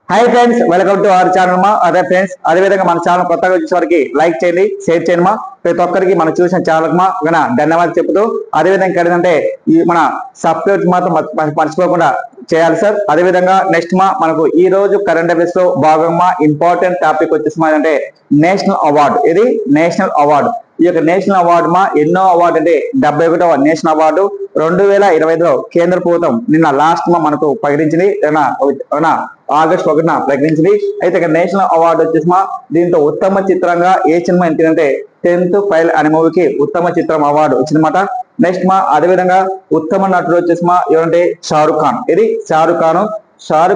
Hi friends, welcome to our channel మా. అదే friends, అదే విధంగా మన ఛానల్ కొత్తగా వచ్చే వారికి లైక్ చేయండి, షేర్ చేయండి మా. ప్రతి ఒక్కరికి మనం చూసిన ఛానల్ మా ధన్యవాదాలు చెప్తూ, అదే విధంగా ఏంటంటే ఈ మన సబ్స్క్రైబ్ మాత్రం మర్చిపోకుండా చేయాలి సార్. అదే విధంగా నెక్స్ట్ మా మనకు ఈ రోజు కరెంట్ అఫైర్స్ లో భాగంగా ఇంపార్టెంట్ టాపిక్ వచ్చేసి మా అంటే నేషనల్ అవార్డు. ఇది నేషనల్ అవార్డు. ఈ యొక్క నేషనల్ అవార్డు మా ఎన్నో అవార్డు అంటే 71వ నేషనల్ అవార్డు 2025లో కేంద్ర ప్రభుత్వం నిన్న లాస్ట్ మా మనకు ప్రకటించింది. ఆగస్టు 1న ప్రకటించింది. అయితే ఇక్కడ నేషనల్ అవార్డు వచ్చేసి మా దీంతో ఉత్తమ చిత్రంగా ఏ సినిమా ఏంటంటే 10th ఫైల్ అనే మూవీకి ఉత్తమ చిత్రం అవార్డు వచ్చిందన్నమాట. నెక్స్ట్ మా అదేవిధంగా ఉత్తమ నటుడు వచ్చేసి మా ఏమంటే షారుఖ్ ఖాన్. ఇది షారుఖ్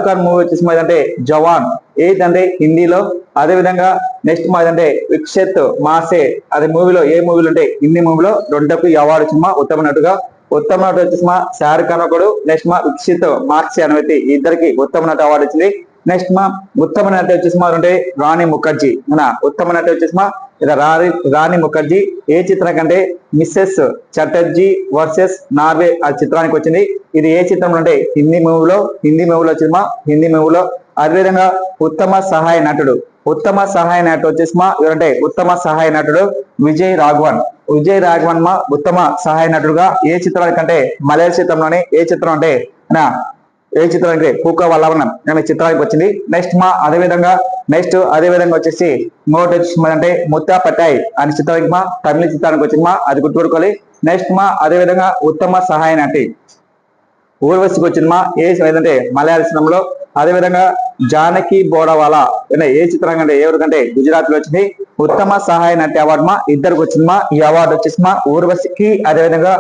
ఖాన్ మూవీ వచ్చేసి మా ఏదంటే జవాన్ ఏదంటే హిందీలో. అదే విధంగా నెక్స్ట్ మా ఏదంటే విక్షత్ మాసే అదే మూవీలో ఏ మూవీలో అంటే హిందీ మూవీలో రెండుకు ఈ అవార్డు వచ్చింది మా ఉత్తమ నటుగా. ఉత్తమ నటుడు వచ్చేసి మా షారుఖ్ ఖాన్ ఒకడు, నెక్స్ట్ మా విక్షిత్ మార్క్సీ అనే వ్యక్తి ఇద్దరికి ఉత్తమ నటు అవార్డు వచ్చింది. నెక్స్ట్ మా ఉత్తమ నటి వచ్చేసి మా అంటే రాణి ముఖర్జీ. ఉత్తమ నటి వచ్చేసి మా రాణి ముఖర్జీ ఏ చిత్రం కంటే మిస్సెస్ చటర్జీ వర్సెస్ నార్వే ఆ చిత్రానికి వచ్చింది. ఇది ఏ చిత్రంలో అంటే హిందీ మూవీలో వచ్చింది మా హిందీ మూవీలో. అదేవిధంగా ఉత్తమ సహాయ నటుడు వచ్చేసి మా ఎవరంటే ఉత్తమ సహాయ నటుడు విజయ్ రాఘవన్ మా ఉత్తమ సహాయ నటుడుగా ఏ చిత్రానికి అంటే మలయాళ చిత్రంలోనే ఏ చిత్రం అంటే చిత్రానికి పూక వల్లవనం అనే చిత్రానికి వచ్చింది. నెక్స్ట్ మా అదేవిధంగా వచ్చేసి ఇంకోటి వచ్చి అంటే ముత్తా పట్టాయి అనే చిత్రానికి మా తమిళ చిత్రానికి వచ్చింది మా, అది గుర్తుపెట్టుకోవాలి. నెక్స్ట్ మా అదేవిధంగా ఉత్తమ సహాయ నటి ఊర్వశికి వచ్చింది మా ఏదంటే మలయాళ సినిమాలో. అదేవిధంగా జానకి బోడవాలా ఏ చిత్రం అంటే ఎవరికంటే గుజరాత్ లో వచ్చింది. ఉత్తమ సహాయ నటి అవార్డు మా ఇద్దరికి వచ్చింది మా. ఈ అవార్డు వచ్చేసి మా ఊర్వశికి అదేవిధంగా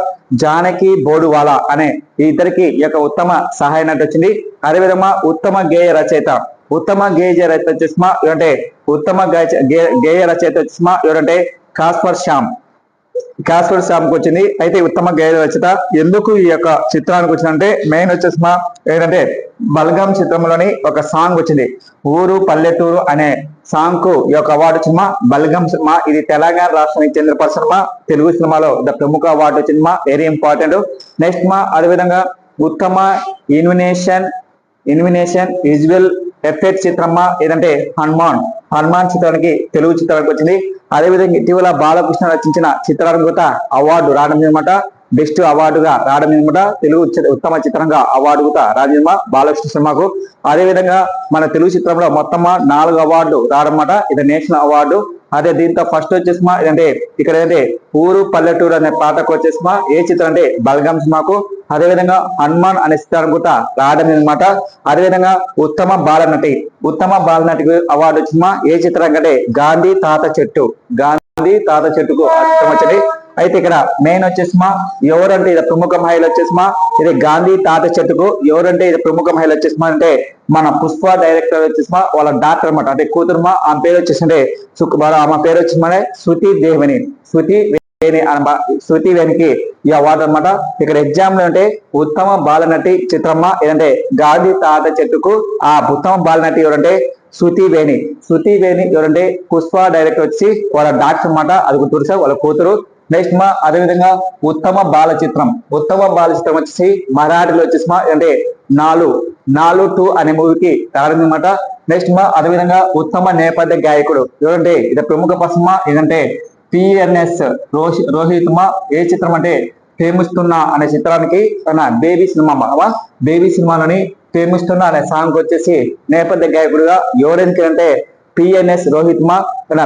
జానకి బోడువాలా అనే ఈ ఇద్దరికి ఈ యొక్క ఉత్తమ సహాయ నటి వచ్చింది. అదేవిధంగా ఉత్తమ గేయ రచయిత వచ్చేసి మా ఎవరంటే ఉత్తమ గేయ రచయిత వచ్చేసి మా ఎవరంటే కాస్పర్ శ్యామ్ కు వచ్చింది. అయితే ఉత్తమ గేయ రచయిత ఎందుకు ఈ యొక్క చిత్రానికి వచ్చిందంటే మెయిన్ వచ్చేసి మా ఏంటంటే బల్గం చిత్రంలోని ఒక సాంగ్ వచ్చింది, ఊరు పల్లెటూరు అనే సాంగ్ కు ఈ యొక్క అవార్డు వచ్చింది మా. బల్గం సినిమా ఇది తెలంగాణ రాష్ట్రానికి చెందిన పర్సన్ మా. తెలుగు సినిమాలో ద ప్రముఖ అవార్డు వచ్చింది మా, వెరీ ఇంపార్టెంట్. నెక్స్ట్ మా అదేవిధంగా ఉత్తమ ఇన్వినేషన్ విజువల్ ఎఫెక్ట్ చిత్రమా ఏదంటే హనుమాన్ చిత్రానికి తెలుగు చిత్రానికి వచ్చింది. అదేవిధంగా ఇటీవల బాలకృష్ణ రచించిన చిత్రానికి కూడా అవార్డు రావడం అనమాట, బెస్ట్ అవార్డుగా రావడం అనమాట. తెలుగు ఉత్తమ చిత్రంగా అవార్డు కూడా రాజమా బాలకృష్ణ సినిమాకు. అదేవిధంగా మన తెలుగు చిత్రంలో మొత్తం 4 అవార్డులు రావడమాట, ఇది నేషనల్ అవార్డు. అదే దీంతో ఫస్ట్ వచ్చేసిమా ఏంటంటే ఇక్కడ ఏంటంటే ఊరు పల్లెటూరు అనే పాటకు వచ్చేసిమా ఏ చిత్రం అంటే బల్గం సినిమాకు. అదేవిధంగా హనుమాన్ అనే చిత్రానికి కూడా రావడం అనమాట. అదేవిధంగా ఉత్తమ బాలనటి అవార్డు వచ్చిందా ఏ చిత్రం అంటే గాంధీ తాత చెట్టుకు చిత్రం వచ్చింది. అయితే ఇక్కడ మెయిన్ వచ్చేసిమా ఎవరంటే ఇది ప్రముఖ మహిళ వచ్చేసిమా ఇది గాంధీ తాత చెట్టుకు ఎవరంటే ఇది ప్రముఖ మహిళ వచ్చేసిమా అంటే మన పుష్ప డైరెక్టర్ వచ్చేసిమా వాళ్ళ డాక్టర్ అనమాట, అంటే కూతురుమా. ఆమె పేరు వచ్చేసి ఆమె పేరు వచ్చేసి శృతి వేణికి ఈ అవార్డు అనమాట. ఇక్కడ ఎగ్జామ్ లో అంటే ఉత్తమ బాలనటి చిత్రమా ఏదంటే గాంధీ తాత చెట్టుకు ఆ ఉత్తమ బాలనటి ఎవరంటే శృతి వేణి ఎవరంటే పుష్ప డైరెక్టర్ వచ్చి వాళ్ళ డాక్టర్ అనమాట, అది గుర్తు వాళ్ళ కూతురు. నెక్స్ట్ మా అదేవిధంగా ఉత్తమ బాల చిత్రం వచ్చేసి మరాఠీలో వచ్చేసి మా అంటే నాలు 2 అనే మూవీకి రావడమన్నమాట. నెక్స్ట్ మా అదేవిధంగా ఉత్తమ నేపథ్య గాయకుడు ఎవరంటే ఇది ప్రముఖ పర్సన్ ఏదంటే పిఎన్ఎస్ రోహిత్ మా ఏ చిత్రం అంటే ప్రేమిస్తున్నా అనే చిత్రానికి బేబీ సినిమాలోని ప్రేమిస్తున్నా అనే సాంగ్ వచ్చేసి నేపథ్య గాయకుడుగా ఎవరికి అంటే పిఎన్ఎస్ రోహిత్ మా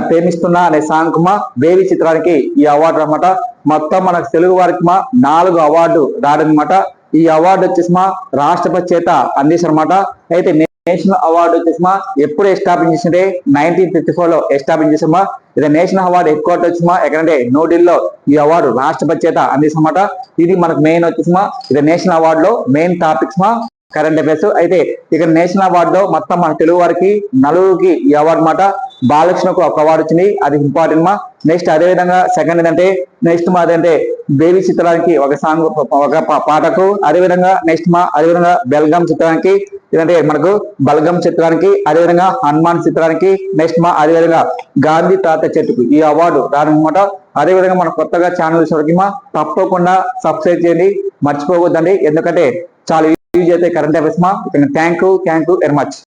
ప్రేమిస్తున్నా అనే సాంగ్ మా బేబీ చిత్రానికి ఈ అవార్డు అనమాట. మొత్తం మనకు తెలుగు వారికి మా 4 అవార్డు రావడం అనమాట. ఈ అవార్డు వచ్చేసి మా రాష్ట్రపతి చేత అందిస్తారన్నమాట. అయితే నేషనల్ అవార్డు వచ్చేసి మా ఎప్పుడు ఎస్టాబ్లిష్ చేసింటే 1954లో ఎస్టాబ్లిష్ చేసామా. ఇది నేషనల్ అవార్డు హెడ్ క్వార్టర్ వచ్చేసిమా ఎక్కడంటే న్యూఢిల్లీలో ఈ అవార్డు రాష్ట్రపతి చేత అందిస్తామన్నమాట. ఇది మనకు మెయిన్ వచ్చేసిమా ఇది నేషనల్ అవార్డు లో మెయిన్ టాపిక్స్ మా కరెంట్ అఫైర్స్. అయితే ఇక్కడ నేషనల్ అవార్డులో మొత్తం మన తెలుగు వారికి 4కి ఈ అవార్డు మాట. బాలకృష్ణకు ఒక అవార్డు వచ్చింది, అది ఇంపార్టెంట్ మా. నెక్స్ట్ అదేవిధంగా సెకండ్ ఏంటంటే నెక్స్ట్ మా అదేంటే బేబీ చిత్రానికి ఒక సాంగ్ ఒక పాటకు. అదేవిధంగా నెక్స్ట్ మా అదేవిధంగా బెల్గం చిత్రానికి ఇదంటే మనకు బల్గం చిత్రానికి అదేవిధంగా హనుమాన్ చిత్రానికి. నెక్స్ట్ మా అదేవిధంగా గాంధీ తాత చెట్టుకు ఈ అవార్డు రానమాట. అదేవిధంగా మన కొత్తగా ఛానల్ వరకు మా తప్పకుండా సబ్స్క్రైబ్ చేయండి, మర్చిపోవద్దండి. ఎందుకంటే చాలా యూజ్ అయితే కరెంట్ అఫైర్స్ మా. Thank you very much.